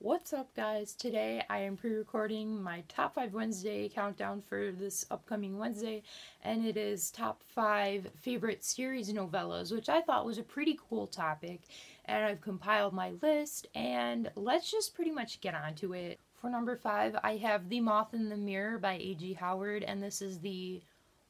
What's up, guys? Today I am pre-recording my top 5 Wednesday countdown for this upcoming Wednesday, and it is top 5 favorite series novellas, which I thought was a pretty cool topic, and I've compiled my list, and let's just pretty much get on to it. For number 5, I have The Moth in the Mirror by A.G. Howard, and this is the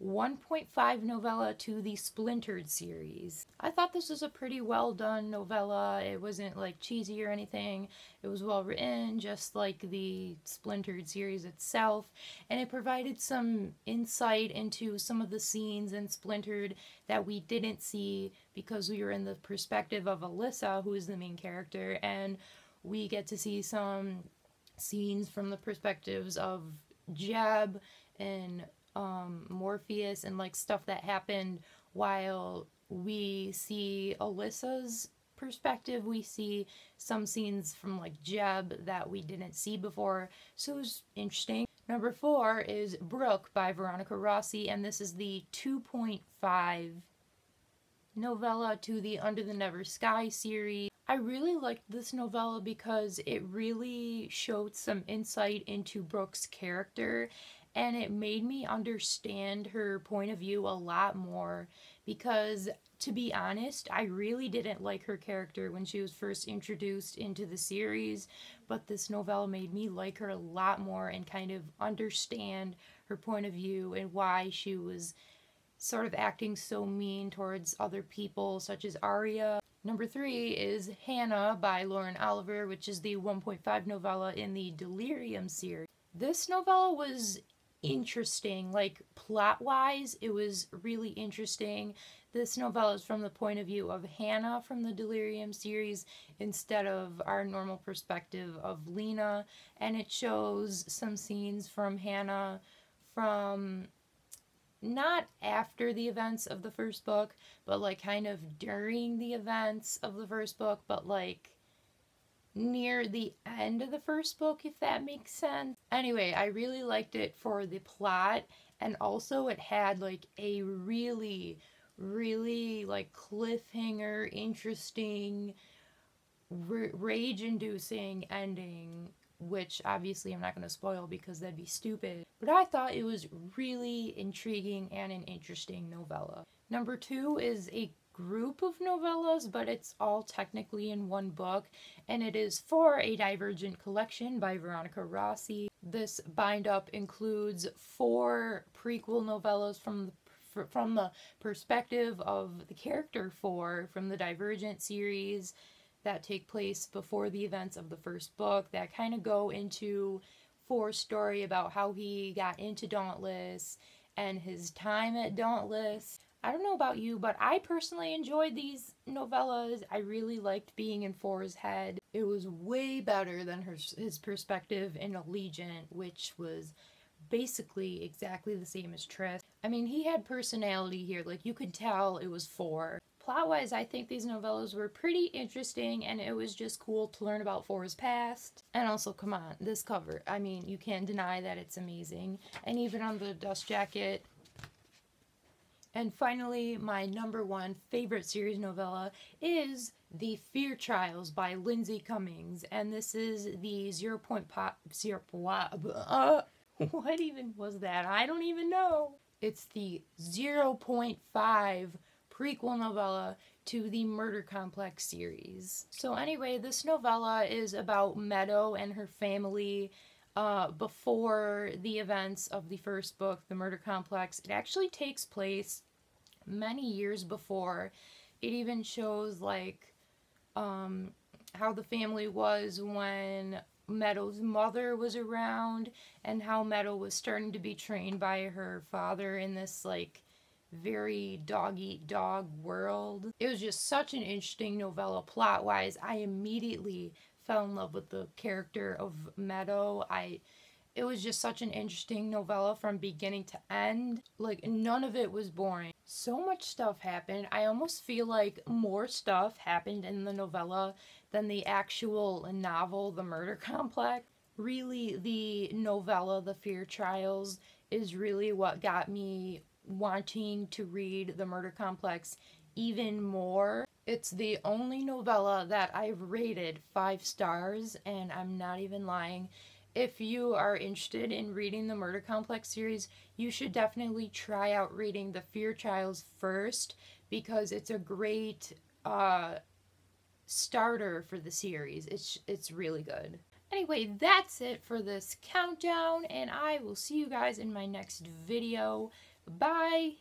1.5 novella to the Splintered series. I thought this was a pretty well done novella. It wasn't like cheesy or anything. It was well written, just like the Splintered series itself, and it provided some insight into some of the scenes in Splintered that we didn't see because we were in the perspective of Alyssa, who is the main character, and we get to see some scenes from the perspectives of Jeb and Morpheus and like stuff that happened while we see Alyssa's perspective. We see some scenes from like Jeb that we didn't see before, so it was interesting. Number 4 is Brooke by Veronica Rossi, and this is the 2.5 novella to the Under the Never Sky series. I really liked this novella because it really showed some insight into Brooke's character, and it made me understand her point of view a lot more because, to be honest, I really didn't like her character when she was first introduced into the series, but this novella made me like her a lot more and kind of understand her point of view and why she was sort of acting so mean towards other people such as Arya. Number 3 is Hannah by Lauren Oliver, which is the 1.5 novella in the Delirium series. This novella was interesting, like plot-wise, it was really interesting. This novella is from the point of view of Hannah from the Delirium series instead of our normal perspective of Lena, and it shows some scenes from Hannah from not after the events of the first book, but like kind of during the events of the first book, but like near the end of the first book, if that makes sense. Anyway, I really liked it for the plot, and also it had like a really like cliffhanger, interesting, rage-inducing ending, which obviously I'm not going to spoil because that'd be stupid, but I thought it was really intriguing and an interesting novella. Number 2 is a group of novellas, but it's all technically in one book, and it is For a Divergent Collection by Veronica Rossi. This bind-up includes 4 prequel novellas from the perspective of the character 4 from the Divergent series that take place before the events of the first book, that kind of go into 4's story about how he got into Dauntless and his time at Dauntless. I don't know about you, but I personally enjoyed these novellas. I really liked being in 4's head. It was way better than his perspective in Allegiant, which was basically exactly the same as Triss. I mean, he had personality here, like you could tell it was 4. Plot-wise, I think these novellas were pretty interesting, and it was just cool to learn about 4's past. And also, come on, this cover. I mean, you can't deny that it's amazing. And even on the dust jacket. And finally, my number 1 favorite series novella is The Fear Trials by Lindsay Cummings. And this is the what even was that? I don't even know. It's the 0.5 prequel novella to the Murder Complex series. So anyway, this novella is about Meadow and her family before the events of the first book, The Murder Complex. It actually takes place many years before. It even shows like how the family was when Meadow's mother was around, and how Meadow was starting to be trained by her father in this like very dog-eat-dog world. It was just such an interesting novella plot-wise. I immediately fell in love with the character of Meadow. It was just such an interesting novella from beginning to end. Like, none of it was boring. So much stuff happened. I almost feel like more stuff happened in the novella than the actual novel, The Murder Complex. Really, the novella, The Fear Trials, is really what got me wanting to read The Murder Complex even more. It's the only novella that I've rated 5 stars, and I'm not even lying. If you are interested in reading the Murder Complex series, you should definitely try out reading The Fear Childs first, because it's a great starter for the series. It's really good. Anyway, that's it for this countdown, and I will see you guys in my next video. Bye!